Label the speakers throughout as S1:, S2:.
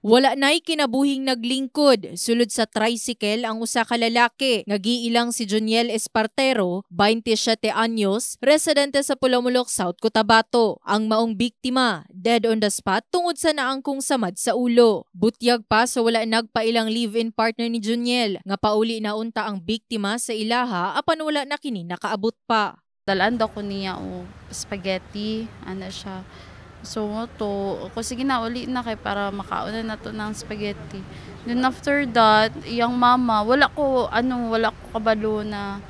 S1: Wala na'y kinabuhing naglingkod, sulod sa tricycle ang usa ka lalaki. Nagiilang si Joniel Espartero, 27 anyos, residente sa Pulamulok, South Cotabato. Ang maong biktima, dead on the spot tungod sa naangkong samad sa ulo. Butyag pa sa wala nagpailang live-in partner ni Joniel, nga pauli na unta ang biktima sa ilaha apan wala na kini nakaabot pa.
S2: Dalaan daw ko niya o spaghetti, ano siya. So ko sige na uli na kay para makauna na to ng spaghetti. Then after that, yung mama, wala ko kabalo na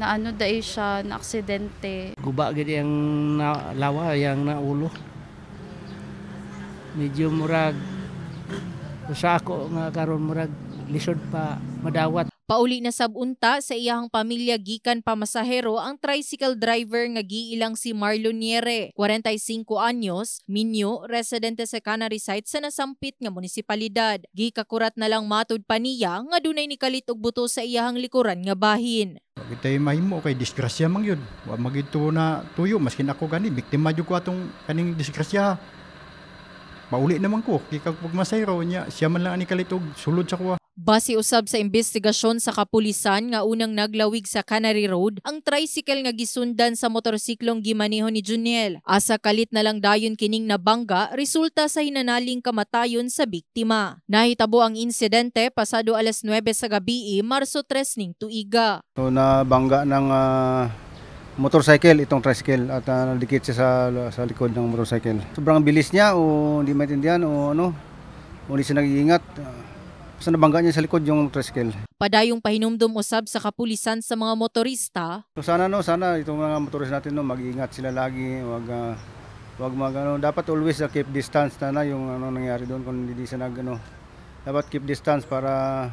S2: ano dai siya na aksidente.
S3: Guba gid yang lawa yang naulo. Medyo murag usa ako nga karon murag lisod pa madawat.
S1: Pauli na sabunta sa iyahang pamilya gikan pamasahero ang tricycle driver nga giilang si Marlon Niere, 45 anyos, Minyo, residente sa Canary Site sa nasampit nga munisipalidad. Gikakurat na lang matud pa niya nga dunay nikalit og buto sa iyahang likuran nga bahin.
S4: Itay mahimo kay disgrasya man yun. Wa magito na tuyo maskin ako gani biktima jud ko atong kaning disgrasya. Mauli naman ko kay kag pagmasayro nya siya man lang ani kalit og sulod sa kuha.
S1: Base usab sa investigasyon sa kapulisan nga unang naglawig sa Canary Road, ang tricycle nga gisundan sa motorsiklong gimaneho ni Joniel. Asa kalit na lang dayon kining nabangga resulta sa hinanaling kamatayon sa biktima. Nahitabo ang insidente pasado alas 9 sa gabi, Marso 3 ning tuiga.
S5: So nabangga ng motorcycle itong tricycle at nadikit siya sa likod ng motorcycle. Sobrang bilis niya o hindi maintindihan o ano, o hindi siya nag-iingat. Basta nabangga niya sa likod yung tricycle.
S1: Padayong pahinumdum usab sa kapulisan sa mga motorista.
S5: So sana itong mga motorista natin mag-iingat sila lagi, wag dapat always keep distance na yung nangyari doon kung hindi siya dapat keep distance para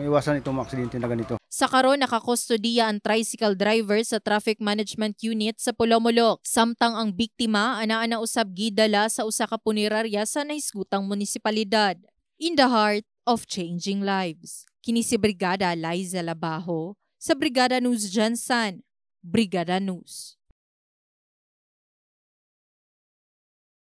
S5: maiwasan itong aksidente na ganito.
S1: Sa karon nakakustodiya ang tricycle driver sa Traffic Management Unit sa Pulamulok. Samtang ang biktima ana usab gidala sa usa ka punerarya sa nahisgutang munisipalidad. In the heart of changing lives. Kini si Brigada Liza Labajo sa Brigada News Jansan. Brigada News.